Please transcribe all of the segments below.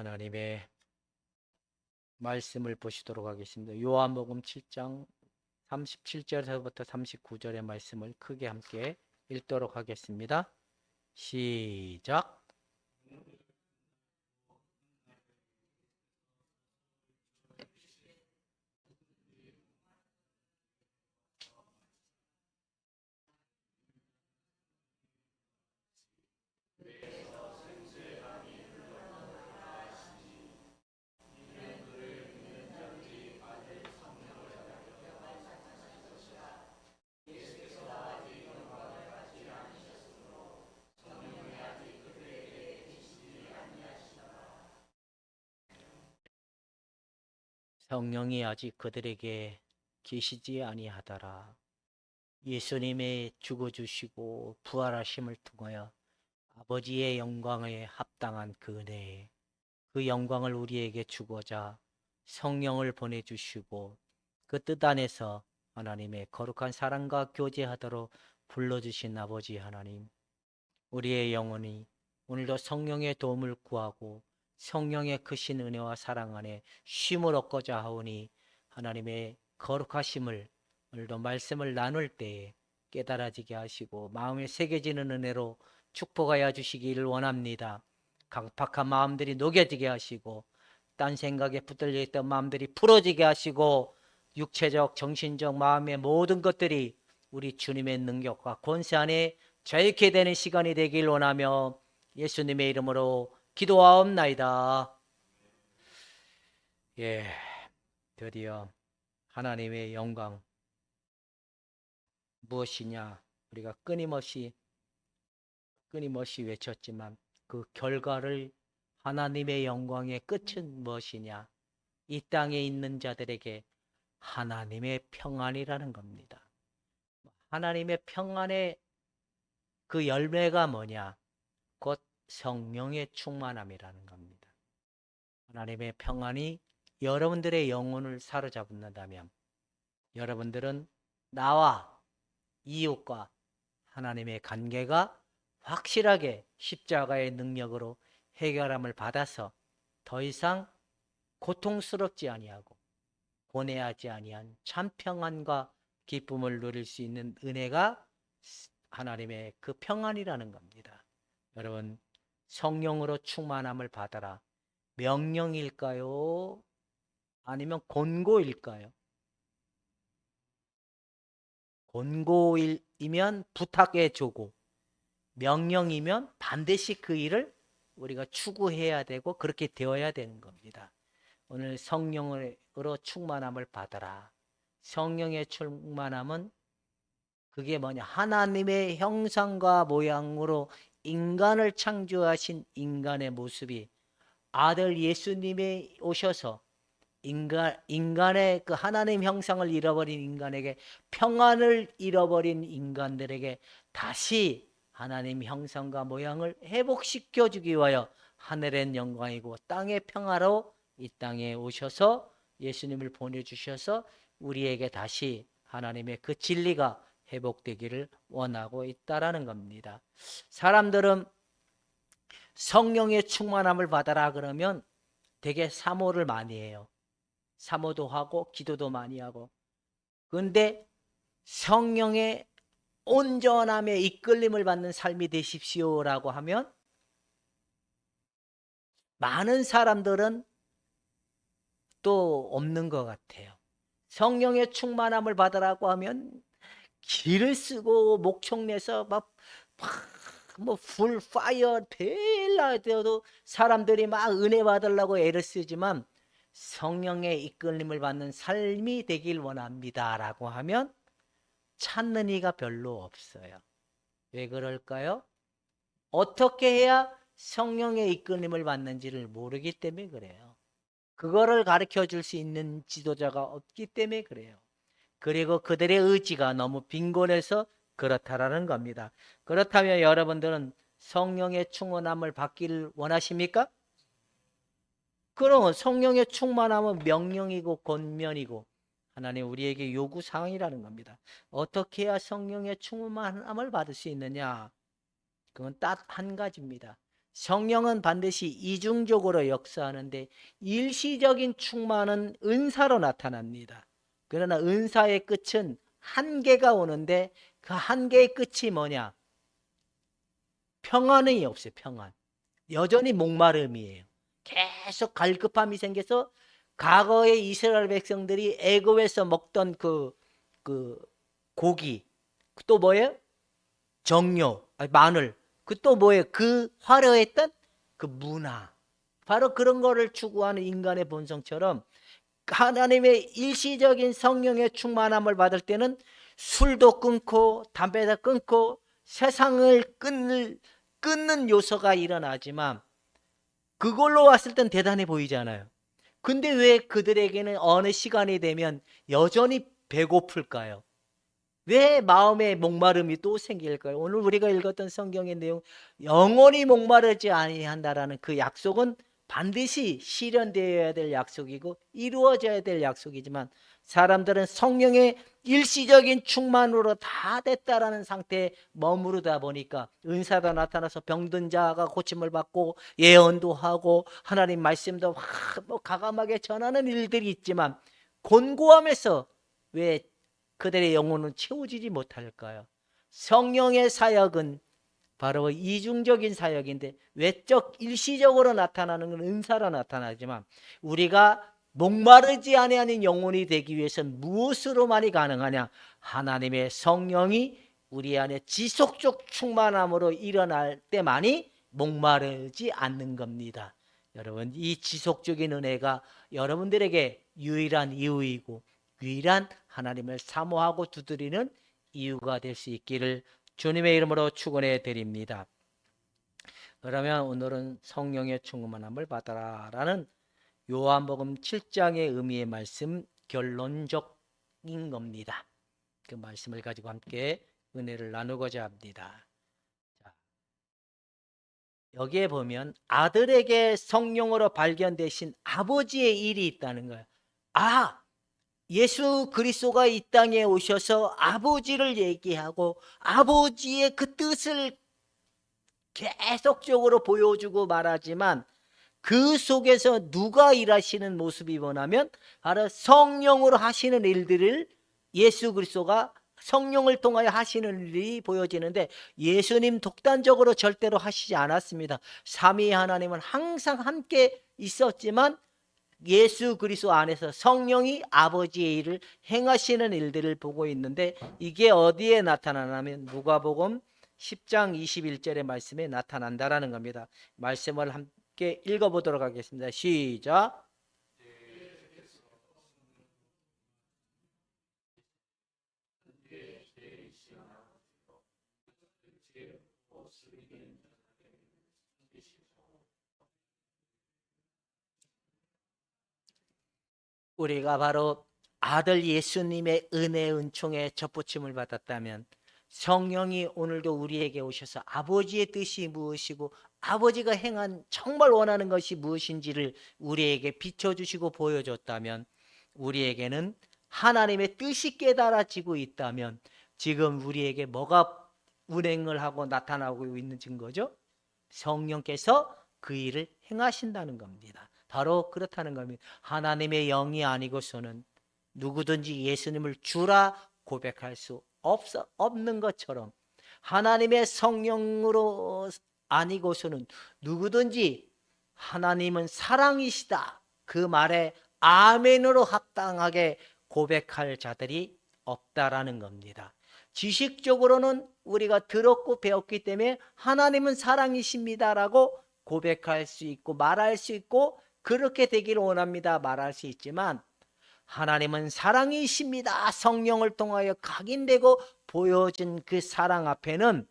하나님의 말씀을 보시도록 하겠습니다. 요한복음 7장 37절에서부터 39절의 말씀을 크게 함께 읽도록 하겠습니다. 시작. 성령이 아직 그들에게 계시지 아니하더라. 예수님의 죽어주시고 부활하심을 통하여 아버지의 영광에 합당한 그 은혜에 그 영광을 우리에게 주고자 성령을 보내주시고 그 뜻 안에서 하나님의 거룩한 사랑과 교제하도록 불러주신 아버지 하나님, 우리의 영혼이 오늘도 성령의 도움을 구하고 성령의 크신 은혜와 사랑 안에 쉼을 얻고자 하오니 하나님의 거룩하심을 오늘도 말씀을 나눌 때에 깨달아지게 하시고 마음에 새겨지는 은혜로 축복하여 주시기를 원합니다. 강팍한 마음들이 녹여지게 하시고 딴 생각에 붙들려 있던 마음들이 풀어지게 하시고 육체적, 정신적, 마음의 모든 것들이 우리 주님의 능력과 권세 안에 자유케 되는 시간이 되길 원하며 예수님의 이름으로 기도하옵나이다. 예, 드디어 하나님의 영광 무엇이냐, 우리가 끊임없이 외쳤지만 그 결과를 하나님의 영광의 끝은 무엇이냐, 이 땅에 있는 자들에게 하나님의 평안이라는 겁니다. 하나님의 평안의 그 열매가 뭐냐, 곧 성령의 충만함이라는 겁니다. 하나님의 평안이 여러분들의 영혼을 사로잡는다면 여러분들은 나와 이웃과 하나님의 관계가 확실하게 십자가의 능력으로 해결함을 받아서 더 이상 고통스럽지 아니하고 고뇌하지 아니한 참 평안과 기쁨을 누릴 수 있는 은혜가 하나님의 그 평안이라는 겁니다. 여러분, 성령으로 충만함을 받아라. 명령일까요? 아니면 권고일까요? 권고이면 부탁해 주고, 명령이면 반드시 그 일을 우리가 추구해야 되고 그렇게 되어야 되는 겁니다. 오늘 성령으로 충만함을 받아라. 성령의 충만함은 그게 뭐냐? 하나님의 형상과 모양으로 인간을 창조하신 인간의 모습이 아들 예수님이 오셔서 인간의 그 하나님 형상을 잃어버린 인간에게 평안을 잃어버린 인간들에게 다시 하나님 형상과 모양을 회복시켜 주기 위하여 하늘의 영광이고 땅의 평화로 이 땅에 오셔서 예수님을 보내주셔서 우리에게 다시 하나님의 그 진리가 회복되기를 원하고 있다라는 겁니다. 사람들은 성령의 충만함을 받아라 그러면 되게 사모를 많이 해요. 사모도 하고 기도도 많이 하고. 그런데 성령의 온전함에 이끌림을 받는 삶이 되십시오라고 하면 많은 사람들은 또 없는 것 같아요. 성령의 충만함을 받으라고 하면 기를 쓰고 목청 내서 불, 파이어, 벨라 되어도 사람들이 막 은혜 받으려고 애를 쓰지만 성령의 이끌림을 받는 삶이 되길 원합니다 라고 하면 찾는 이가 별로 없어요. 왜 그럴까요? 어떻게 해야 성령의 이끌림을 받는지를 모르기 때문에 그래요. 그거를 가르쳐 줄 수 있는 지도자가 없기 때문에 그래요. 그리고 그들의 의지가 너무 빈곤해서 그렇다라는 겁니다. 그렇다면 여러분들은 성령의 충만함을 받기를 원하십니까? 그럼 성령의 충만함은 명령이고 권면이고 하나님 우리에게 요구사항이라는 겁니다. 어떻게 해야 성령의 충만함을 받을 수 있느냐? 그건 딱 한 가지입니다. 성령은 반드시 이중적으로 역사하는데 일시적인 충만은 은사로 나타납니다. 그러나 은사의 끝은 한계가 오는데 그 한계의 끝이 뭐냐? 평안이 없어요. 평안. 여전히 목마름이에요. 계속 갈급함이 생겨서 과거에 이스라엘 백성들이 애굽에서 먹던 그 고기, 또 뭐예요? 정료, 마늘, 그 또 뭐예요? 그 화려했던 그 문화. 바로 그런 거를 추구하는 인간의 본성처럼 하나님의 일시적인 성령의 충만함을 받을 때는 술도 끊고 담배도 끊고 세상을 끊는 요소가 일어나지만 그걸로 왔을 땐 대단해 보이잖아요. 근데 왜 그들에게는 어느 시간이 되면 여전히 배고플까요? 왜 마음의 목마름이 또 생길까요? 오늘 우리가 읽었던 성경의 내용, 영원히 목마르지 아니한다라는 그 약속은 반드시 실현되어야 될 약속이고 이루어져야 될 약속이지만 사람들은 성령의 일시적인 충만으로 다 됐다라는 상태에 머무르다 보니까 은사가 나타나서 병든 자가 고침을 받고 예언도 하고 하나님 말씀도 뭐 가감하게 전하는 일들이 있지만 곤고함에서 왜 그들의 영혼은 채워지지 못할까요? 성령의 사역은 바로 이중적인 사역인데 외적 일시적으로 나타나는 건 은사로 나타나지만 우리가 목마르지 아니하는 영혼이 되기 위해서는 무엇으로만이 가능하냐? 하나님의 성령이 우리 안에 지속적 충만함으로 일어날 때만이 목마르지 않는 겁니다. 여러분, 이 지속적인 은혜가 여러분들에게 유일한 이유이고 유일한 하나님을 사모하고 두드리는 이유가 될 수 있기를 주님의 이름으로 축원해 드립니다. 그러면 오늘은 성령의 충만함을 받아라 라는 요한복음 7장의 의미의 말씀 결론적인 겁니다. 그 말씀을 가지고 함께 은혜를 나누고자 합니다. 자, 여기에 보면 아들에게 성령으로 발견되신 아버지의 일이 있다는 거예요. 예수 그리스도가 이 땅에 오셔서 아버지를 얘기하고 아버지의 그 뜻을 계속적으로 보여주고 말하지만 그 속에서 누가 일하시는 모습이 뭐냐면 바로 성령으로 하시는 일들을 예수 그리스도가 성령을 통하여 하시는 일이 보여지는데 예수님 독단적으로 절대로 하시지 않았습니다. 삼위 하나님은 항상 함께 있었지만 예수 그리스도 안에서 성령이 아버지의 일을 행하시는 일들을 보고 있는데 이게 어디에 나타나냐면 누가복음 10장 21절의 말씀에 나타난다라는 겁니다. 말씀을 함께 읽어보도록 하겠습니다. 시작. 우리가 바로 아들 예수님의 은혜 은총에 접붙임을 받았다면 성령이 오늘도 우리에게 오셔서 아버지의 뜻이 무엇이고 아버지가 행한 정말 원하는 것이 무엇인지를 우리에게 비춰주시고 보여줬다면 우리에게는 하나님의 뜻이 깨달아지고 있다면 지금 우리에게 뭐가 운행을 하고 나타나고 있는 증거죠? 성령께서 그 일을 행하신다는 겁니다. 바로 그렇다는 겁니다. 하나님의 영이 아니고서는 누구든지 예수님을 주라 고백할 수 없는 것처럼 하나님의 성령으로 아니고서는 누구든지 하나님은 사랑이시다 그 말에 아멘으로 합당하게 고백할 자들이 없다라는 겁니다. 지식적으로는 우리가 들었고 배웠기 때문에 하나님은 사랑이십니다라고 고백할 수 있고 말할 수 있고 그렇게 되기를 원합니다 말할 수 있지만 하나님은 사랑이십니다 성령을 통하여 각인되고 보여진 그 사랑 앞에는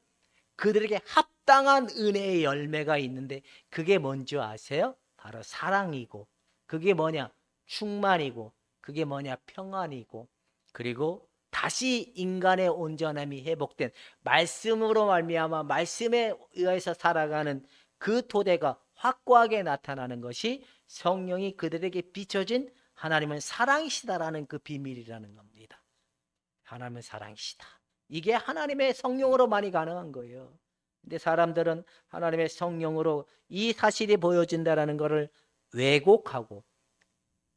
그들에게 합당한 은혜의 열매가 있는데 그게 뭔지 아세요? 바로 사랑이고 그게 뭐냐? 충만이고 그게 뭐냐? 평안이고 그리고 다시 인간의 온전함이 회복된 말씀으로 말미암아 말씀에 의해서 살아가는 그 토대가 확고하게 나타나는 것이 성령이 그들에게 비춰진 하나님은 사랑이시다라는 그 비밀이라는 겁니다. 하나님은 사랑이시다. 이게 하나님의 성령으로만이 가능한 거예요. 근데 사람들은 하나님의 성령으로 이 사실이 보여진다라는 것을 왜곡하고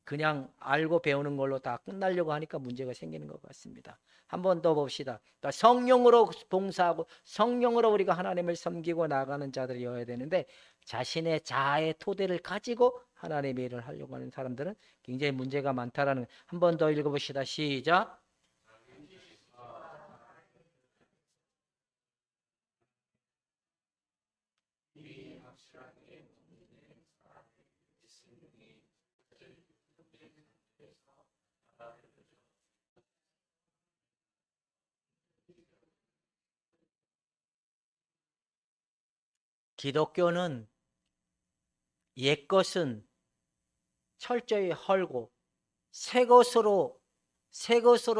그냥 알고 배우는 걸로 다 끝나려고 하니까 문제가 생기는 것 같습니다. 한 번 더 봅시다. 성령으로 봉사하고 성령으로 우리가 하나님을 섬기고 나가는 자들이어야 되는데 자신의 자아의 토대를 가지고 하나님의 일을 하려고 하는 사람들은 굉장히 문제가 많다라는. 한 번 더 읽어봅시다. 시작. 기독교는 옛것은 철저히 헐고 새 것으로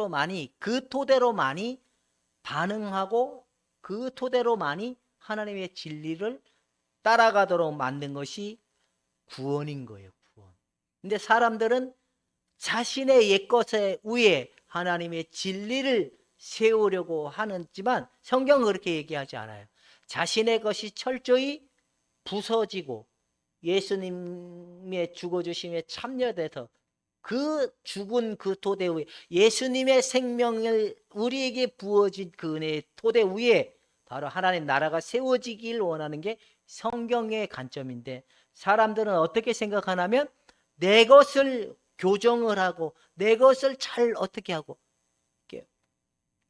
많이 그 토대로 많이 반응하고 그 토대로 많이 하나님의 진리를 따라가도록 만든 것이 구원인 거예요. 구원. 근데 사람들은 자신의 옛것에 위에 하나님의 진리를 세우려고 하지만 성경은 그렇게 얘기하지 않아요. 자신의 것이 철저히 부서지고 예수님의 죽어주심에 참여돼서 그 죽은 그 토대 위에 예수님의 생명을 우리에게 부어진 그 은혜의 토대 위에 바로 하나님 나라가 세워지길 원하는 게 성경의 관점인데 사람들은 어떻게 생각하냐면 내 것을 교정을 하고 내 것을 잘 어떻게 하고 이렇게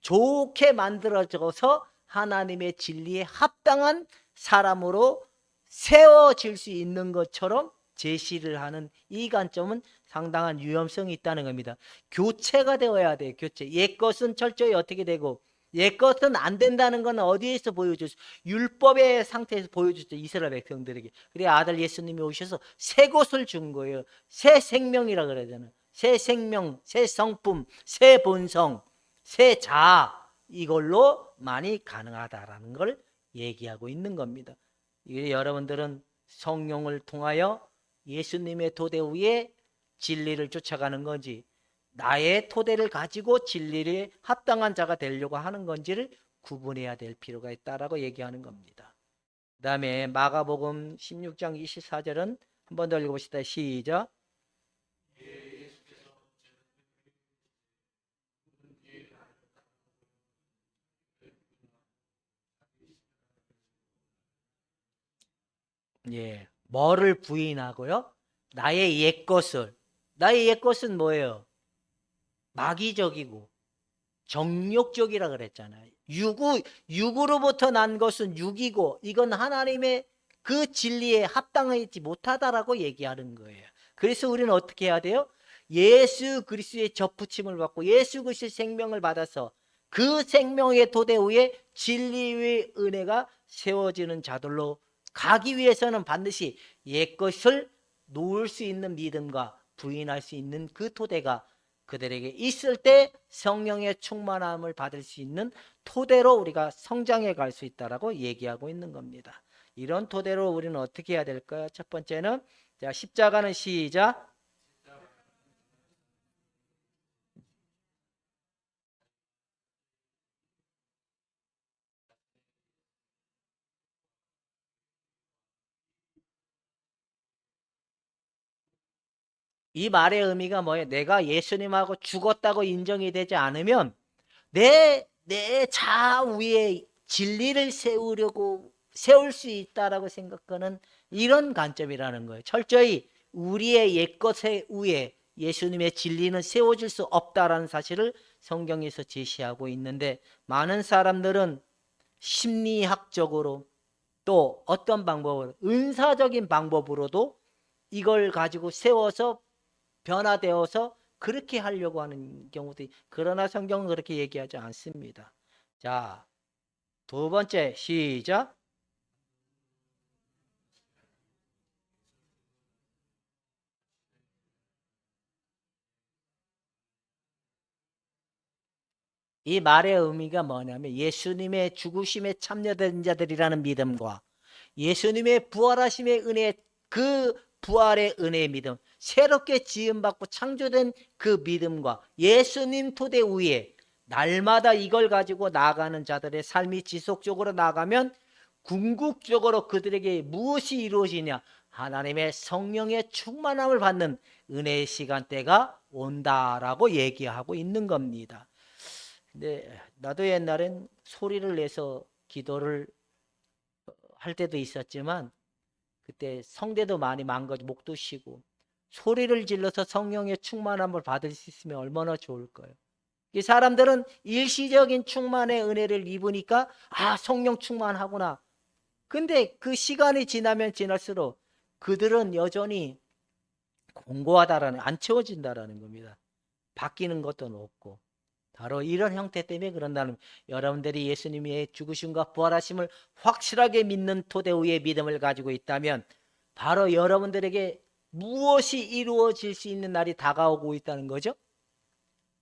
좋게 만들어져서 하나님의 진리에 합당한 사람으로 세워질 수 있는 것처럼 제시를 하는 이 관점은 상당한 위험성이 있다는 겁니다. 교체가 되어야 돼요. 교체. 옛것은 철저히 어떻게 되고 옛것은 안 된다는 건 어디에서 보여줬어요? 율법의 상태에서 보여줬죠. 이스라엘 백성들에게. 그래 아들 예수님이 오셔서 새 것을 준 거예요. 새 생명이라 그러잖아요. 새 생명, 새 성품, 새 본성, 새 자아 이걸로 많이 가능하다라는 걸 얘기하고 있는 겁니다. 여러분들은 성령을 통하여 예수님의 토대 위에 진리를 쫓아가는 건지 나의 토대를 가지고 진리에 합당한 자가 되려고 하는 건지를 구분해야 될 필요가 있다라고 얘기하는 겁니다. 그 다음에 마가복음 16장 24절은 한 번 더 읽어봅시다. 시작. 예, 뭐를 부인하고요? 나의 옛것을. 나의 옛것은 뭐예요? 마귀적이고 정욕적이라 그랬잖아요. 육으로부터 난 것은 육이고 이건 하나님의 그 진리에 합당하지 못하다라고 얘기하는 거예요. 그래서 우리는 어떻게 해야 돼요? 예수 그리스도의 접붙임을 받고 예수 그리스도의 생명을 받아서 그 생명의 토대 위에 진리의 은혜가 세워지는 자들로 가기 위해서는 반드시 옛것을 놓을 수 있는 믿음과 부인할 수 있는 그 토대가 그들에게 있을 때 성령의 충만함을 받을 수 있는 토대로 우리가 성장해 갈 수 있다라고 얘기하고 있는 겁니다. 이런 토대로 우리는 어떻게 해야 될까요? 첫 번째는 자, 십자가는 시작. 이 말의 의미가 뭐예요? 내가 예수님하고 죽었다고 인정이 되지 않으면 내 자아 위에 진리를 세울 수 있다라고 생각하는 이런 관점이라는 거예요. 철저히 우리의 옛것에 위에 예수님의 진리는 세워질 수 없다라는 사실을 성경에서 제시하고 있는데 많은 사람들은 심리학적으로 또 어떤 방법으로 은사적인 방법으로도 이걸 가지고 세워서 변화되어서 그렇게 하려고 하는 경우도 그러나 성경은 그렇게 얘기하지 않습니다. 자, 두 번째 시작. 이 말의 의미가 뭐냐면 예수님의 죽으심에 참여된 자들이라는 믿음과 예수님의 부활하심의 은혜 그 부활의 은혜의 믿음 새롭게 지음받고 창조된 그 믿음과 예수님 토대 위에 날마다 이걸 가지고 나아가는 자들의 삶이 지속적으로 나가면 궁극적으로 그들에게 무엇이 이루어지냐? 하나님의 성령의 충만함을 받는 은혜의 시간대가 온다라고 얘기하고 있는 겁니다. 근데 나도 옛날엔 소리를 내서 기도를 할 때도 있었지만 그때 성대도 많이 망가지고 목도 쉬고 소리를 질러서 성령의 충만함을 받을 수 있으면 얼마나 좋을까요? 이 사람들은 일시적인 충만의 은혜를 입으니까 성령 충만하구나. 근데 그 시간이 지나면 지날수록 그들은 여전히 공고하다라는, 안 채워진다라는 겁니다. 바뀌는 것도 없고. 바로 이런 형태 때문에 그런다는, 여러분들이 예수님의 죽으심과 부활하심을 확실하게 믿는 토대 위에 믿음을 가지고 있다면 바로 여러분들에게 무엇이 이루어질 수 있는 날이 다가오고 있다는 거죠.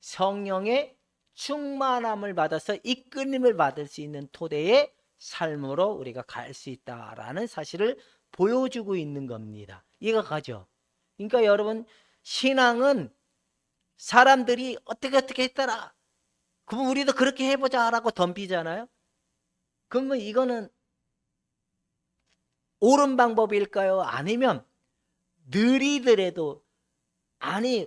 성령의 충만함을 받아서 이끌림을 받을 수 있는 토대의 삶으로 우리가 갈 수 있다라는 사실을 보여주고 있는 겁니다. 이해가 가죠? 그러니까 여러분, 신앙은 사람들이 어떻게 했더라, 그럼 우리도 그렇게 해보자 라고 덤비잖아요. 그러면 이거는 옳은 방법일까요? 아니면 느리더라도,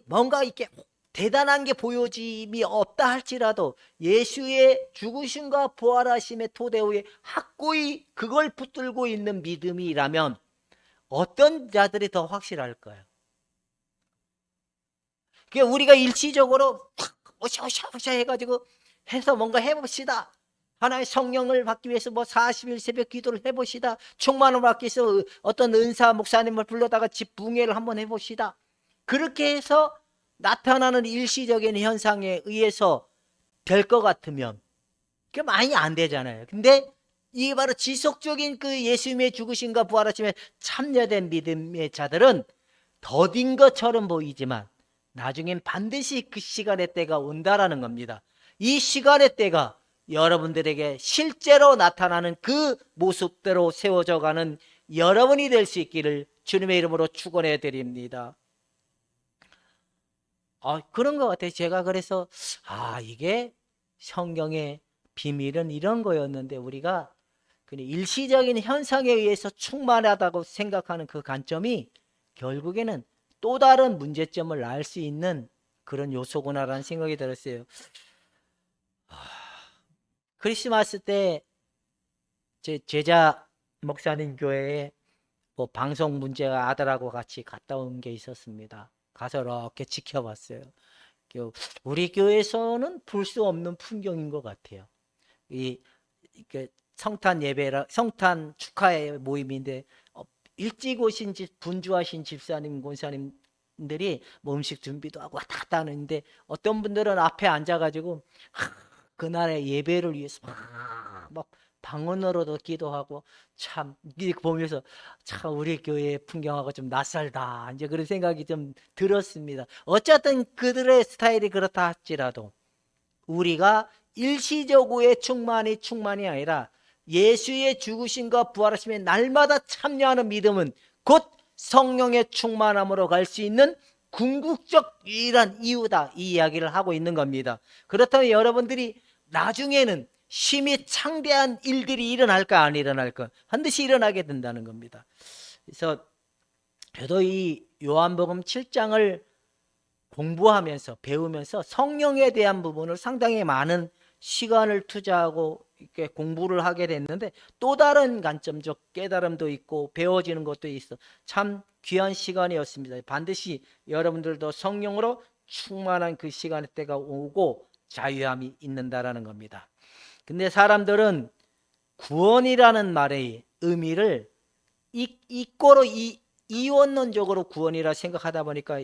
뭔가 이렇게 대단한 게 보여짐이 없다 할지라도 예수의 죽으심과 부활하심의 토대 위에 확고히 그걸 붙들고 있는 믿음이라면 어떤 자들이 더 확실할까요? 그러니까 우리가 일시적으로 오샤오샤 해가지고 해서 뭔가 해봅시다. 하나의 성령을 받기 위해서 40일 새벽 기도를 해봅시다. 충만을 받기 위해서 어떤 은사 목사님을 불러다가 집 붕괴를 한번 해봅시다. 그렇게 해서 나타나는 일시적인 현상에 의해서 될 것 같으면 그게 많이 안 되잖아요. 근데 이게 바로 지속적인 그 예수님의 죽으심과 부활하심에 참여된 믿음의 자들은 더딘 것처럼 보이지만 나중엔 반드시 그 시간의 때가 온다라는 겁니다. 이 시간의 때가 여러분들에게 실제로 나타나는 그 모습대로 세워져 가는 여러분이 될 수 있기를 주님의 이름으로 축원해 드립니다. 그런 것 같아요. 제가 그래서 이게 성경의 비밀은 이런 거였는데, 우리가 일시적인 현상에 의해서 충만하다고 생각하는 그 관점이 결국에는 또 다른 문제점을 낳을 수 있는 그런 요소구나라는 생각이 들었어요. 크리스마스 때 제 제자 목사님 교회에 방송 문제가 아들하고 같이 갔다 온 게 있었습니다. 가서 이렇게 지켜봤어요. 우리 교회에서는 볼 수 없는 풍경인 것 같아요. 성탄 예배라, 성탄 축하의 모임인데 일찍 오신 분주하신 집사님, 권사님들이 음식 준비도 하고 왔다 갔다 하는데 어떤 분들은 앞에 앉아가지고 그날의 예배를 위해서 막 방언으로도 기도하고, 참 보면서 참 우리 교회의 풍경하고 좀 낯설다, 이제 그런 생각이 좀 들었습니다. 어쨌든 그들의 스타일이 그렇다 할지라도 우리가 일시적으로의 충만이 아니라 예수의 죽으심과 부활하심에 날마다 참여하는 믿음은 곧 성령의 충만함으로 갈 수 있는 궁극적 유일한 이유다, 이 이야기를 하고 있는 겁니다. 그렇다면 여러분들이 나중에는 심히 창대한 일들이 일어날까 안 일어날까? 반드시 일어나게 된다는 겁니다. 그래서 저도 이 요한복음 7장을 공부하면서 배우면서 성령에 대한 부분을 상당히 많은 시간을 투자하고 이렇게 공부를 하게 됐는데, 또 다른 관점적 깨달음도 있고 배워지는 것도 있어 참 귀한 시간이었습니다. 반드시 여러분들도 성령으로 충만한 그 시간의 때가 오고 자유함이 있는다라는 겁니다. 근데 사람들은 구원이라는 말의 의미를 이꼬로 이원론적으로 구원이라 생각하다 보니까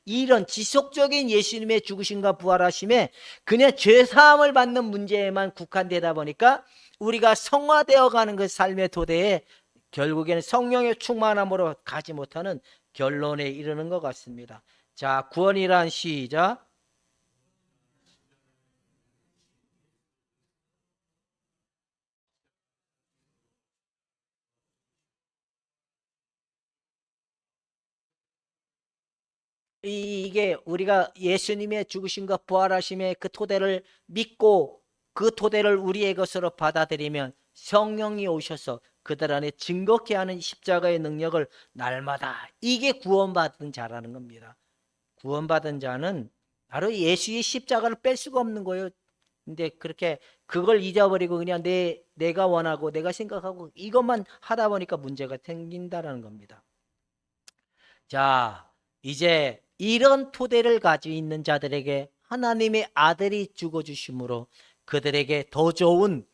이런 지속적인 예수님의 죽으심과 부활하심에 그냥 죄사함을 받는 문제에만 국한되다 보니까 우리가 성화되어 가는 그 삶의 토대에 결국에는 성령의 충만함으로 가지 못하는 결론에 이르는 것 같습니다. 자, 구원이란 시작. 이게 우리가 예수님의 죽으심과 부활하심의 그 토대를 믿고 그 토대를 우리의 것으로 받아들이면 성령이 오셔서 그들 안에 증거케 하는 십자가의 능력을 날마다, 이게 구원받은 자라는 겁니다. 구원받은 자는 바로 예수의 십자가를 뺄 수가 없는 거예요. 근데 그렇게 그걸 잊어버리고 그냥 내가 원하고 내가 생각하고 이것만 하다 보니까 문제가 생긴다라는 겁니다. 자, 이제 이런 토대를 가지고 있는 자들에게 하나님의 아들이 죽어주심으로 그들에게 더 좋은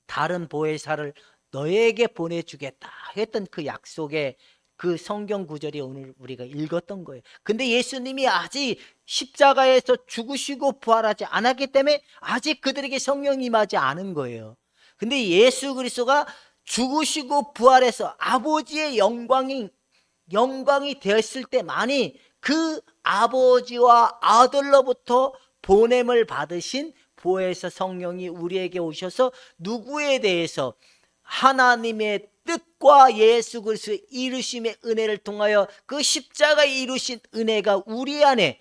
다른 보혜사를 너에게 보내주겠다 했던 그 약속의 그 성경 구절이 오늘 우리가 읽었던 거예요. 근데 예수님이 아직 십자가에서 죽으시고 부활하지 않았기 때문에 아직 그들에게 성령이 임하지 않은 거예요. 근데 예수 그리스도가 죽으시고 부활해서 아버지의 영광이 되었을 때만이 그 아버지와 아들로부터 보냄을 받으신 보혜사 성령이 우리에게 오셔서 누구에 대해서 하나님의 뜻과 예수 그리스도의 이루심의 은혜를 통하여 그 십자가에 이루신 은혜가 우리 안에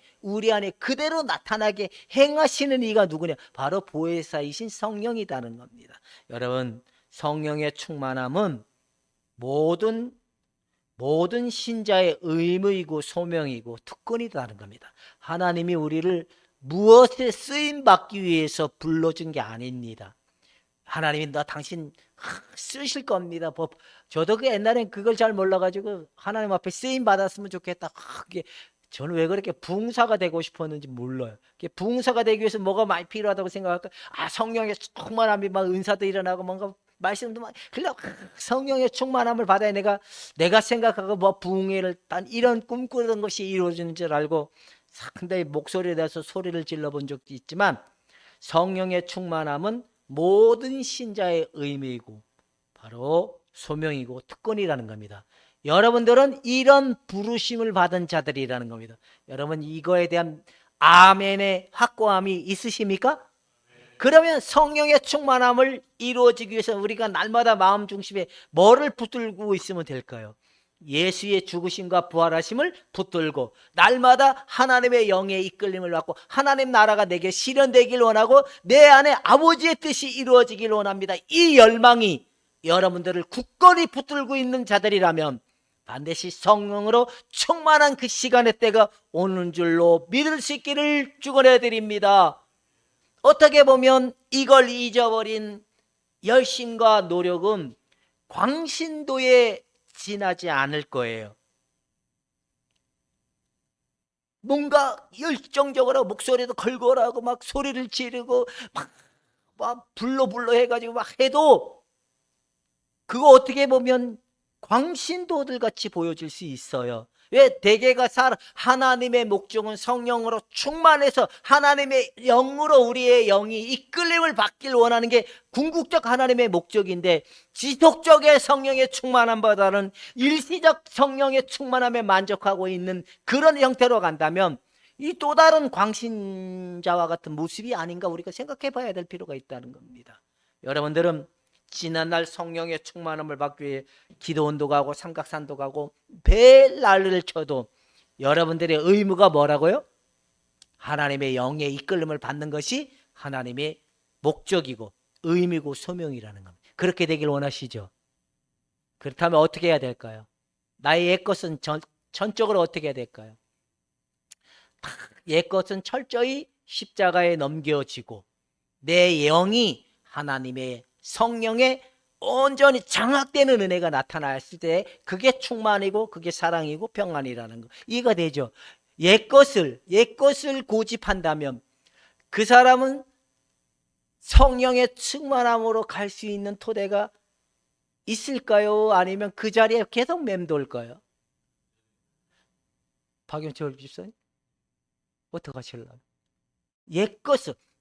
그대로 나타나게 행하시는 이가 누구냐? 바로 보혜사이신 성령이라는 겁니다. 여러분, 성령의 충만함은 모든 신자의 의무이고 소명이고 특권이라는 겁니다. 하나님이 우리를 무엇에 쓰임받기 위해서 불러준 게 아닙니다. 하나님이 당신 쓰실 겁니다. 저도 그 옛날엔 그걸 잘 몰라가지고 하나님 앞에 쓰임 받았으면 좋겠다. 저는 왜 그렇게 부흥사가 되고 싶었는지 몰라요. 부흥사가 되기 위해서 뭐가 많이 필요하다고 생각할까? 성령의 충만함이 막 은사도 일어나고 뭔가 말씀도 막 성령의 충만함을 받아야 내가 생각하고 뭐 부흥회를 단 이런 꿈꾸던 것이 이루어지는 줄 알고 상당히 목소리에 대해서 소리를 질러본 적도 있지만 성령의 충만함은 모든 신자의 의미이고 바로 소명이고 특권이라는 겁니다. 여러분들은 이런 부르심을 받은 자들이라는 겁니다. 여러분 이거에 대한 아멘의 확고함이 있으십니까? 그러면 성령의 충만함을 이루어지기 위해서 우리가 날마다 마음 중심에 뭐를 붙들고 있으면 될까요? 예수의 죽으심과 부활하심을 붙들고 날마다 하나님의 영의 이끌림을 받고 하나님 나라가 내게 실현되길 원하고 내 안에 아버지의 뜻이 이루어지길 원합니다. 이 열망이 여러분들을 굳건히 붙들고 있는 자들이라면 반드시 성령으로 충만한 그 시간의 때가 오는 줄로 믿을 수 있기를 축원해 드립니다. 어떻게 보면 이걸 잊어버린 열심과 노력은 광신도에 지나지 않을 거예요. 뭔가 열정적으로 목소리도 걸걸하고 막 소리를 지르고 막 불러 해가지고 막 해도 그거 어떻게 보면 광신도들 같이 보여질 수 있어요. 왜? 대개가 하나님의 목적은 성령으로 충만해서 하나님의 영으로 우리의 영이 이끌림을 받길 원하는 게 궁극적 하나님의 목적인데 지속적의 성령의 충만함보다는 일시적 성령의 충만함에 만족하고 있는 그런 형태로 간다면 이 또 다른 광신자와 같은 모습이 아닌가 우리가 생각해 봐야 될 필요가 있다는 겁니다. 여러분들은 지난날 성령의 충만함을 받기 위해 기도원도 가고 삼각산도 가고 별난리를 쳐도 여러분들의 의무가 뭐라고요? 하나님의 영의 이끌림을 받는 것이 하나님의 목적이고 의미고 소명이라는 겁니다. 그렇게 되길 원하시죠? 그렇다면 어떻게 해야 될까요? 나의 옛것은 전적으로 어떻게 해야 될까요? 옛것은 철저히 십자가에 넘겨지고 내 영이 하나님의 성령에 온전히 장악되는 은혜가 나타났을 때 그게 충만이고 그게 사랑이고 평안이라는 거 이해가 되죠? 옛것을 고집한다면 그 사람은 성령의 충만함으로 갈 수 있는 토대가 있을까요? 아니면 그 자리에 계속 맴돌까요? 박영철 집사님 어떻게 하실래요?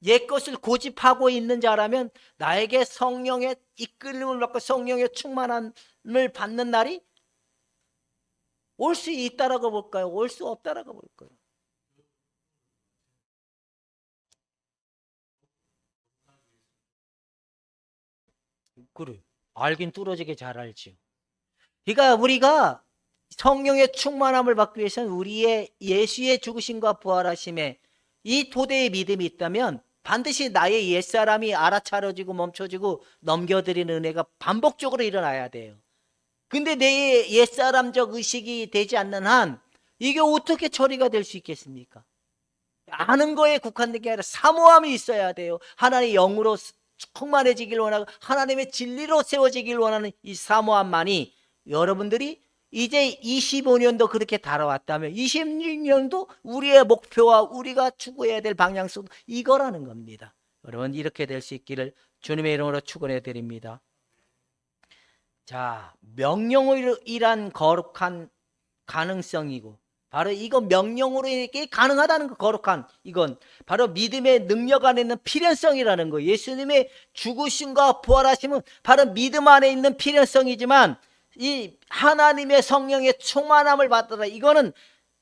옛것을 고집하고 있는 자라면 나에게 성령의 이끌림을 받고 성령의 충만함을 받는 날이 올 수 있다라고 볼까요? 올 수 없다라고 볼까요? 그래, 알긴 뚫어지게 잘 알지요. 그러니까 우리가 성령의 충만함을 받기 위해서는 우리의 예수의 죽으심과 부활하심에 이 토대의 믿음이 있다면 반드시 나의 옛사람이 알아차려지고 멈춰지고 넘겨드리는 은혜가 반복적으로 일어나야 돼요. 근데 내 옛사람적 의식이 되지 않는 한 이게 어떻게 처리가 될 수 있겠습니까? 아는 거에 국한된 게 아니라 사모함이 있어야 돼요. 하나님의 영으로 충만해지길 원하고 하나님의 진리로 세워지길 원하는 이 사모함만이 여러분들이 이제 25년도 그렇게 달아왔다면 26년도 우리의 목표와 우리가 추구해야 될 방향성도 이거라는 겁니다. 여러분 이렇게 될 수 있기를 주님의 이름으로 축원해 드립니다. 자, 명령이란 거룩한 가능성이고 바로 이거 명령으로 이게 가능하다는 거, 거룩한 이건 바로 믿음의 능력 안에 있는 필연성이라는 거. 예수님의 죽으심과 부활하심은 바로 믿음 안에 있는 필연성이지만 이 하나님의 성령의 충만함을 받더라, 이거는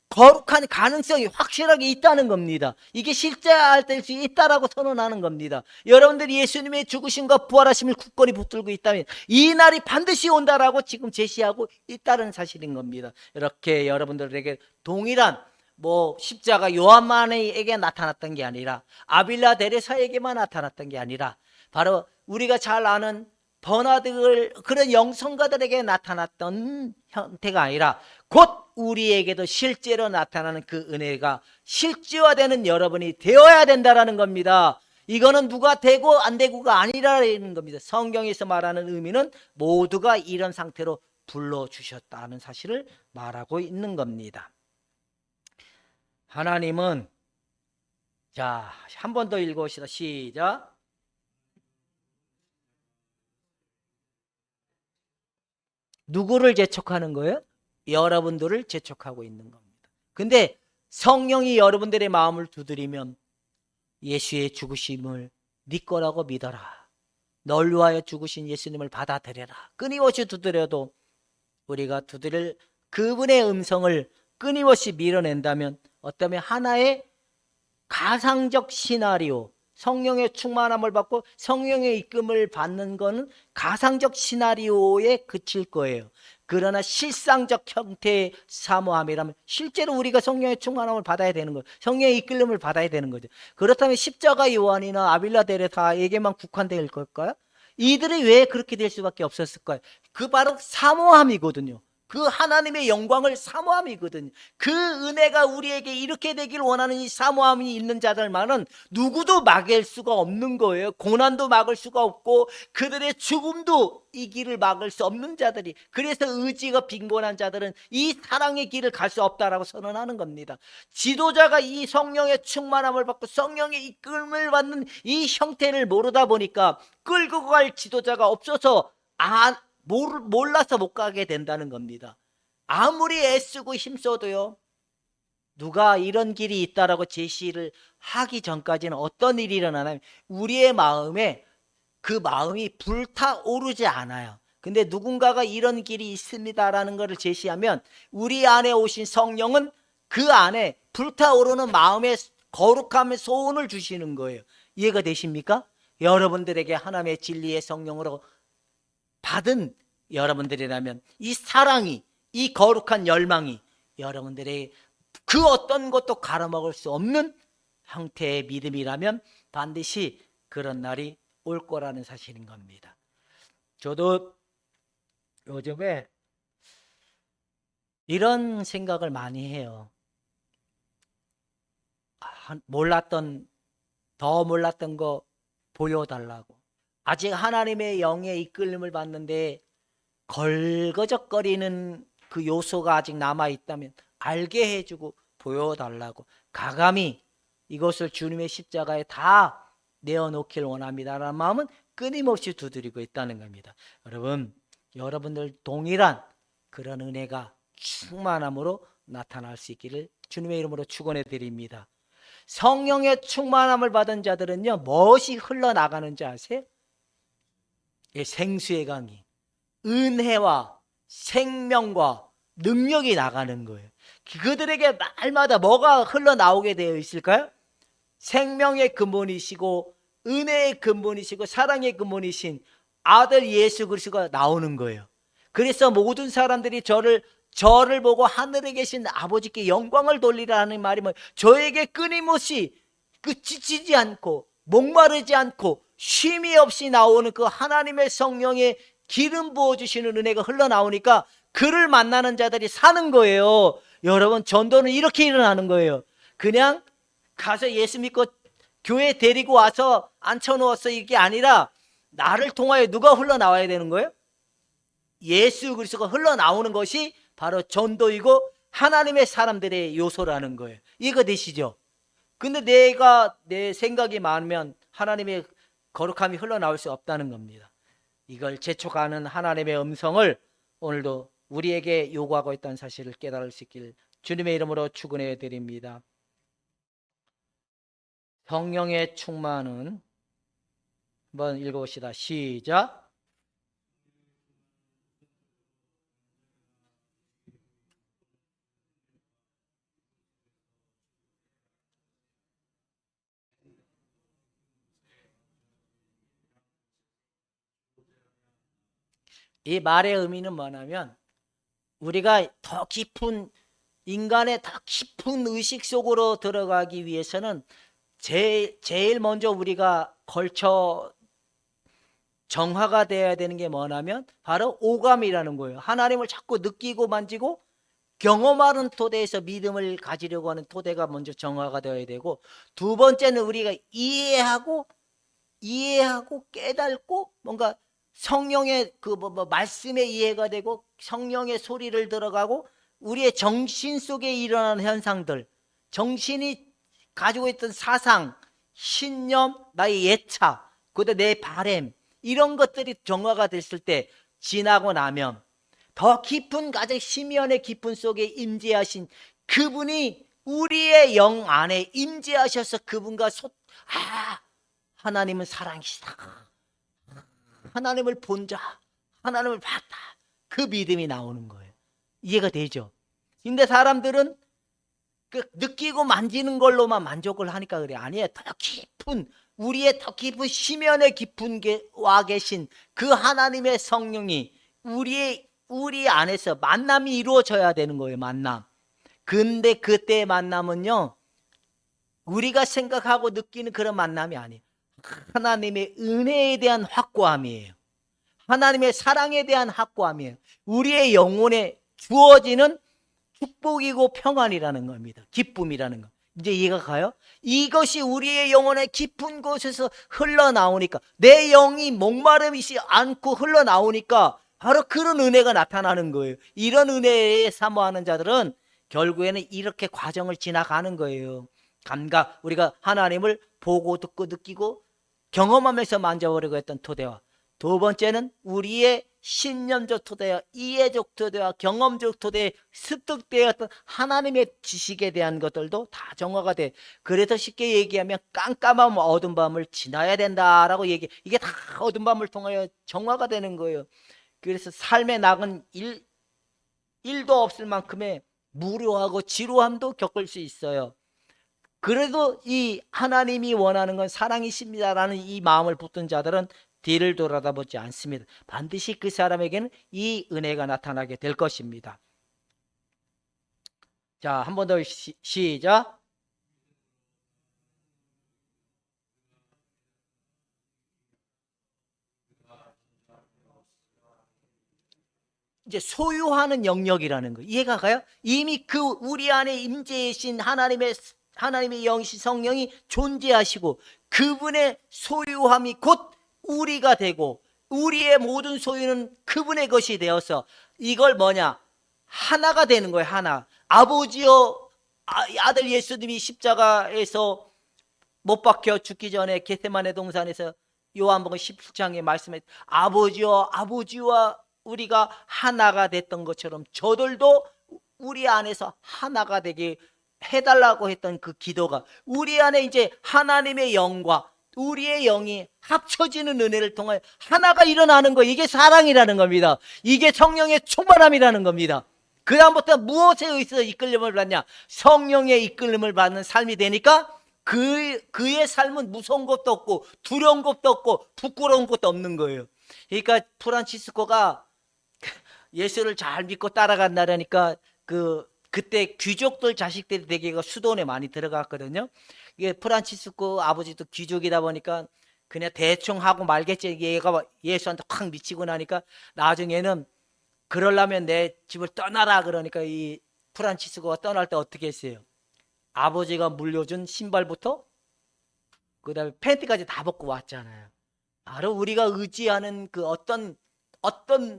거룩한 가능성이 확실하게 있다는 겁니다. 이게 실제할 수 있다라고 선언하는 겁니다. 여러분들이 예수님의 죽으심과 부활하심을 굳건히 붙들고 있다면 이 날이 반드시 온다라고 지금 제시하고 있다는 사실인 겁니다. 이렇게 여러분들에게 동일한 십자가 요한만에게 나타났던 게 아니라 아빌라 데레사에게만 나타났던 게 아니라 바로 우리가 잘 아는 버나드 그런 영성가들에게 나타났던 형태가 아니라 곧 우리에게도 실제로 나타나는 그 은혜가 실제화되는 여러분이 되어야 된다는 겁니다. 이거는 누가 되고 안 되고가 아니라는 겁니다. 성경에서 말하는 의미는 모두가 이런 상태로 불러주셨다는 사실을 말하고 있는 겁니다. 하나님은, 자, 한 번 더 읽어봅시다. 시작. 누구를 재촉하는 거예요? 여러분들을 재촉하고 있는 겁니다. 근데 성령이 여러분들의 마음을 두드리면 예수의 죽으심을 네 거라고 믿어라. 널 위하여 죽으신 예수님을 받아들여라. 끊임없이 두드려도 우리가 두드릴 그분의 음성을 끊임없이 밀어낸다면 어쩌면 하나의 가상적 시나리오, 성령의 충만함을 받고 성령의 이끌림을 받는 것은 가상적 시나리오에 그칠 거예요. 그러나 실상적 형태의 사모함이라면 실제로 우리가 성령의 충만함을 받아야 되는 거예요. 성령의 이끌림을 받아야 되는 거죠. 그렇다면 십자가 요한이나 아빌라 데레사에게만 국한될 걸까요? 이들이 왜 그렇게 될 수밖에 없었을까요? 그 바로 사모함이거든요. 그 하나님의 영광을 사모함이거든요. 그 은혜가 우리에게 이렇게 되길 원하는 이 사모함이 있는 자들만은 누구도 막을 수가 없는 거예요. 고난도 막을 수가 없고 그들의 죽음도 이 길을 막을 수 없는 자들이, 그래서 의지가 빈곤한 자들은 이 사랑의 길을 갈 수 없다라고 선언하는 겁니다. 지도자가 이 성령의 충만함을 받고 성령의 이끌림을 받는 이 형태를 모르다 보니까 끌고 갈 지도자가 없어서 몰라서 못 가게 된다는 겁니다. 아무리 애쓰고 힘써도요, 누가 이런 길이 있다라고 제시를 하기 전까지는 어떤 일이 일어나냐면 우리의 마음에 그 마음이 불타오르지 않아요. 근데 누군가가 이런 길이 있습니다라는 것을 제시하면 우리 안에 오신 성령은 그 안에 불타오르는 마음의 거룩함의 소원을 주시는 거예요. 이해가 되십니까? 여러분들에게 하나님의 진리의 성령으로 받은 여러분들이라면 이 사랑이, 이 거룩한 열망이 여러분들의 그 어떤 것도 갈아먹을 수 없는 형태의 믿음이라면 반드시 그런 날이 올 거라는 사실인 겁니다. 저도 요즘에 이런 생각을 많이 해요. 더 몰랐던 거 보여달라고. 아직 하나님의 영의 이끌림을 받는데 걸거적거리는 그 요소가 아직 남아있다면 알게 해주고 보여달라고 가감히 이것을 주님의 십자가에 다 내어놓길 원합니다라는 마음은 끊임없이 두드리고 있다는 겁니다. 여러분, 여러분들 동일한 그런 은혜가 충만함으로 나타날 수 있기를 주님의 이름으로 축원해 드립니다. 성령의 충만함을 받은 자들은요, 무엇이 흘러나가는지 아세요? 생수의 강이, 은혜와 생명과 능력이 나가는 거예요. 그들에게 날마다 뭐가 흘러나오게 되어 있을까요? 생명의 근본이시고 은혜의 근본이시고 사랑의 근본이신 아들 예수 그리스도가 나오는 거예요. 그래서 모든 사람들이 저를 보고 하늘에 계신 아버지께 영광을 돌리라는 말이 저에게 끊임없이 지치지 않고 목마르지 않고 쉼이 없이 나오는 그 하나님의 성령의 기름 부어주시는 은혜가 흘러나오니까 그를 만나는 자들이 사는 거예요. 여러분, 전도는 이렇게 일어나는 거예요. 그냥 가서 예수 믿고 교회 데리고 와서 앉혀놓았어, 이게 아니라 나를 통하여 누가 흘러나와야 되는 거예요? 예수 그리스도가 흘러나오는 것이 바로 전도이고 하나님의 사람들의 요소라는 거예요. 이거 되시죠? 근데 내 생각이 많으면 하나님의 거룩함이 흘러나올 수 없다는 겁니다. 이걸 재촉하는 하나님의 음성을 오늘도 우리에게 요구하고 있다는 사실을 깨달을 수 있길 주님의 이름으로 축원해 드립니다. 성령의 충만은, 한번 읽어봅시다. 시작. 이 말의 의미는 뭐냐면, 우리가 더 깊은, 인간의 더 깊은 의식 속으로 들어가기 위해서는 제일 먼저 우리가 걸쳐 정화가 되어야 되는 게 뭐냐면 바로 오감이라는 거예요. 하나님을 자꾸 느끼고 만지고 경험하는 토대에서 믿음을 가지려고 하는 토대가 먼저 정화가 되어야 되고, 두 번째는 우리가 이해하고 깨닫고 뭔가 성령의 말씀에 이해가 되고 성령의 소리를 들어가고 우리의 정신 속에 일어나는 현상들, 정신이 가지고 있던 사상, 신념, 나의 예차, 그다음 내 바램, 이런 것들이 정화가 됐을 때 지나고 나면 더 깊은 가장 심연의 깊은 속에 임재하신 그분이 우리의 영 안에 임재하셔서 그분과 하나님은 사랑이시다, 하나님을 본 자, 하나님을 봤다, 그 믿음이 나오는 거예요. 이해가 되죠? 근데 사람들은 그 느끼고 만지는 걸로만 만족을 하니까 그래. 아니에요. 더 깊은, 우리의 더 깊은 심연의 깊은 와 계신 그 하나님의 성령이 우리 안에서 만남이 이루어져야 되는 거예요. 만남. 근데 그때의 만남은요, 우리가 생각하고 느끼는 그런 만남이 아니에요. 하나님의 은혜에 대한 확고함이에요. 하나님의 사랑에 대한 확고함이에요. 우리의 영혼에 주어지는 축복이고 평안이라는 겁니다. 기쁨이라는 거. 이제 이해가 가요? 이것이 우리의 영혼의 깊은 곳에서 흘러나오니까, 내 영이 목마름이지 않고 흘러나오니까 바로 그런 은혜가 나타나는 거예요. 이런 은혜에 사모하는 자들은 결국에는 이렇게 과정을 지나가는 거예요. 감각, 우리가 하나님을 보고 듣고 느끼고 경험하면서 만져보려고 했던 토대와, 두 번째는 우리의 신념적 토대와 이해적 토대와 경험적 토대에 습득되었던 하나님의 지식에 대한 것들도 다 정화가 돼. 그래서 쉽게 얘기하면 깜깜한 어두운 밤을 지나야 된다라고 이게 다 어두운 밤을 통하여 정화가 되는 거예요. 그래서 삶의 낙은 일도 없을 만큼의 무료하고 지루함도 겪을 수 있어요. 그래도 이 하나님이 원하는 건 사랑이십니다라는 이 마음을 붙든 자들은 뒤를 돌아다보지 않습니다. 반드시 그 사람에게는 이 은혜가 나타나게 될 것입니다. 자, 한 번 더 시작. 이제 소유하는 영역이라는 거 이해가 가요? 이미 그 우리 안에 임재하신 하나님의 영이신 성령이 존재하시고 그분의 소유함이 곧 우리가 되고 우리의 모든 소유는 그분의 것이 되어서 이걸 뭐냐? 하나가 되는 거예요. 하나. 아버지여, 아들 예수님이 십자가에서 못 박혀 죽기 전에 겟세마네 동산에서 요한복음 17장에 말씀해, 아버지여, 아버지와 우리가 하나가 됐던 것처럼 저들도 우리 안에서 하나가 되게 해달라고 했던 그 기도가 우리 안에 이제 하나님의 영과 우리의 영이 합쳐지는 은혜를 통해 하나가 일어나는 거, 이게 사랑이라는 겁니다. 이게 성령의 충만함이라는 겁니다. 그 다음부터 무엇에 의해서 이끌림을 받냐? 성령의 이끌림을 받는 삶이 되니까 그의 삶은 무서운 것도 없고 두려운 것도 없고 부끄러운 것도 없는 거예요. 그러니까 프란치스코가 예수를 잘 믿고 따라간다라니까 그 그때 귀족들 자식들이 되게 수도원에 많이 들어갔거든요. 이게 프란치스코 아버지도 귀족이다 보니까 그냥 대충 하고 말겠지. 얘가 예수한테 확 미치고 나니까 나중에는 그러려면 내 집을 떠나라 그러니까 이 프란치스코가 떠날 때 어떻게 했어요? 아버지가 물려준 신발부터 그다음에 팬티까지 다 벗고 왔잖아요. 바로 우리가 의지하는 그 어떤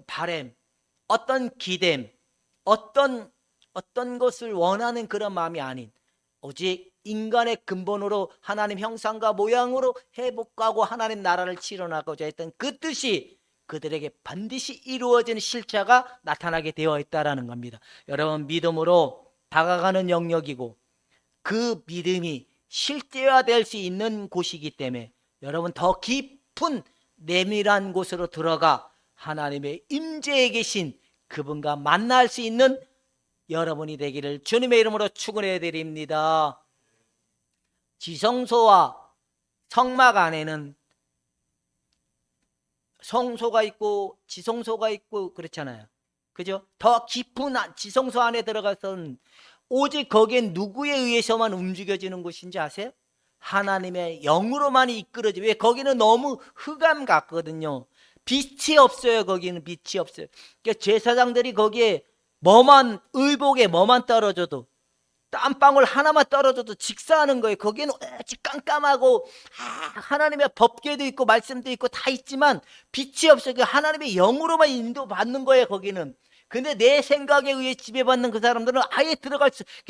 바램, 어떤 기댐, 어떤 것을 원하는 그런 마음이 아닌 오직 인간의 근본으로 하나님 형상과 모양으로 회복하고 하나님 나라를 치러나가고자 했던 그 뜻이 그들에게 반드시 이루어지는 실체가 나타나게 되어 있다는 겁니다. 여러분, 믿음으로 다가가는 영역이고 그 믿음이 실제화될 수 있는 곳이기 때문에 여러분 더 깊은 내밀한 곳으로 들어가 하나님의 임재에 계신 그분과 만날 수 있는 여러분이 되기를 주님의 이름으로 축원해 드립니다. 지성소와 성막 안에는 성소가 있고 지성소가 있고 그렇잖아요. 그죠? 더 깊은 지성소 안에 들어가서는 오직 거기엔 누구에 의해서만 움직여지는 곳인지 아세요? 하나님의 영으로만 이끌어지. 왜? 거기는 너무 흑암 같거든요. 빛이 없어요. 거기는 빛이 없어요. 그러니까 제사장들이 거기에 의복에 뭐만 떨어져도 땀방울 하나만 떨어져도 직사하는 거예요. 거기는 오직 깜깜하고 하나님의 법궤도 있고 말씀도 있고 다 있지만 빛이 없어요. 하나님의 영으로만 인도받는 거예요. 거기는. 근데 내 생각에 의해 지배받는 그 사람들은 아예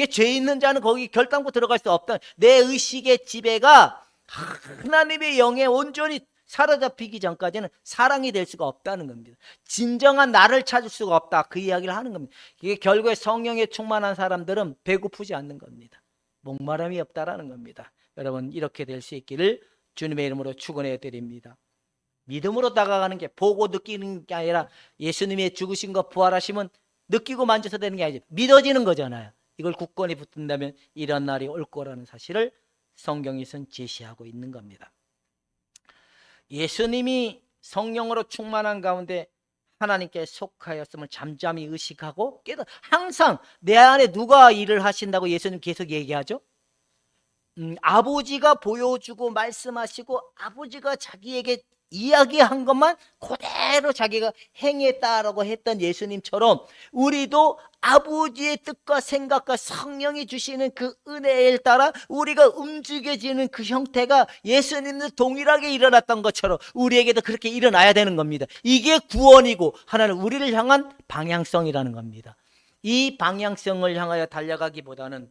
죄 있는 자는 거기 결단코 들어갈 수 없다. 내 의식의 지배가 하나님의 영에 온전히 사로잡히기 전까지는 사랑이 될 수가 없다는 겁니다. 진정한 나를 찾을 수가 없다. 그 이야기를 하는 겁니다. 이게 결국에 성령에 충만한 사람들은 배고프지 않는 겁니다. 목마름이 없다라는 겁니다. 여러분, 이렇게 될 수 있기를 주님의 이름으로 축원해 드립니다. 믿음으로 다가가는 게 보고 느끼는 게 아니라 예수님의 죽으신 것 부활하심은 느끼고 만져서 되는 게 아니죠. 믿어지는 거잖아요. 이걸 굳건히 붙든다면 이런 날이 올 거라는 사실을 성경에서는 제시하고 있는 겁니다. 예수님이 성령으로 충만한 가운데 하나님께 속하였음을 잠잠히 의식하고 항상 내 안에 누가 일을 하신다고 예수님 계속 얘기하죠. 아버지가 보여주고 말씀하시고 아버지가 자기에게 이야기한 것만 그대로 자기가 행했다라고 했던 예수님처럼 우리도 아버지의 뜻과 생각과 성령이 주시는 그 은혜에 따라 우리가 움직여지는 그 형태가 예수님도 동일하게 일어났던 것처럼 우리에게도 그렇게 일어나야 되는 겁니다. 이게 구원이고 하나는 우리를 향한 방향성이라는 겁니다. 이 방향성을 향하여 달려가기보다는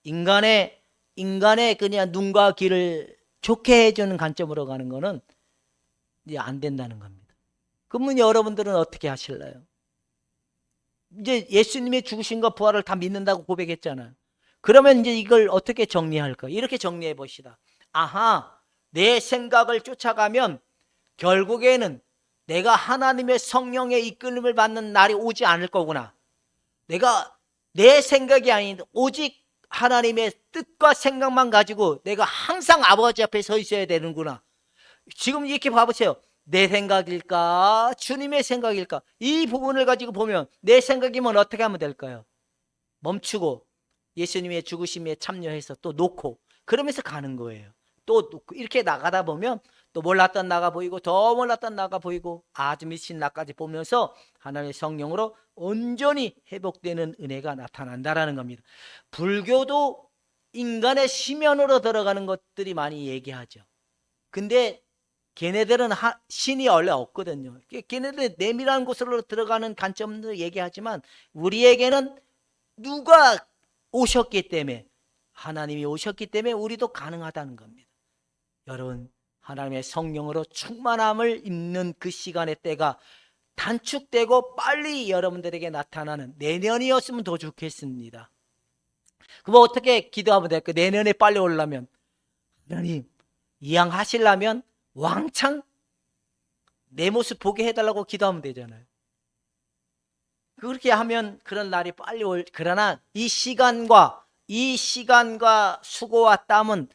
인간의 그냥 눈과 귀를 좋게 해주는 관점으로 가는 거는 이제 안 된다는 겁니다. 그러면 여러분들은 어떻게 하실래요? 이제 예수님의 죽으신과 부활을 다 믿는다고 고백했잖아요. 그러면 이제 이걸 어떻게 정리할까? 이렇게 정리해 봅시다. 아하, 내 생각을 쫓아가면 결국에는 내가 하나님의 성령의 이끌림을 받는 날이 오지 않을 거구나. 내가 내 생각이 아닌 오직 하나님의 뜻과 생각만 가지고 내가 항상 아버지 앞에 서 있어야 되는구나. 지금 이렇게 봐보세요. 내 생각일까? 주님의 생각일까? 이 부분을 가지고 보면 내 생각이면 어떻게 하면 될까요? 멈추고 예수님의 죽으심에 참여해서 또 놓고 그러면서 가는 거예요. 또 이렇게 나가다 보면 또 몰랐던 나가 보이고 더 몰랐던 나가 보이고 아주 미친 나까지 보면서 하나님의 성령으로 온전히 회복되는 은혜가 나타난다라는 겁니다. 불교도 인간의 심연으로 들어가는 것들이 많이 얘기하죠. 근데 걔네들은 신이 원래 없거든요. 걔네들 내밀한 곳으로 들어가는 관점도 얘기하지만 우리에게는 누가 오셨기 때문에 하나님이 오셨기 때문에 우리도 가능하다는 겁니다. 여러분, 하나님의 성령으로 충만함을 입는 그 시간의 때가 단축되고 빨리 여러분들에게 나타나는 내년이었으면 더 좋겠습니다. 그럼 어떻게 기도하면 될까요? 내년에 빨리 오려면 하나님 이양하시려면 왕창 내 모습 보게 해달라고 기도하면 되잖아요. 그렇게 하면 그런 날이 빨리 그러나 이 시간과 수고와 땀은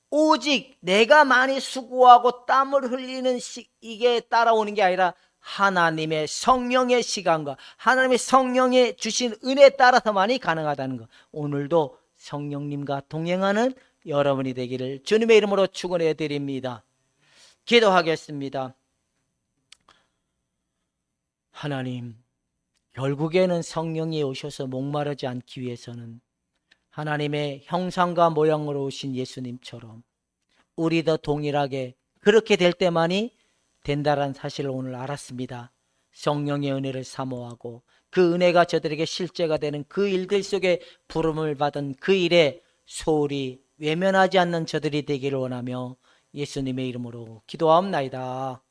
오직 내가 많이 수고하고 땀을 흘리는 이게 따라오는 게 아니라 하나님의 성령의 시간과 하나님의 성령의 주신 은혜에 따라서만이 가능하다는 것, 오늘도 성령님과 동행하는 여러분이 되기를 주님의 이름으로 축원해 드립니다. 기도하겠습니다. 하나님, 결국에는 성령이 오셔서 목마르지 않기 위해서는 하나님의 형상과 모양으로 오신 예수님처럼 우리도 동일하게 그렇게 될 때만이 된다는 사실을 오늘 알았습니다. 성령의 은혜를 사모하고 그 은혜가 저들에게 실제가 되는 그 일들 속에 부름을 받은 그 일에 소홀히 외면하지 않는 저들이 되기를 원하며 예수님의 이름으로 기도하옵나이다.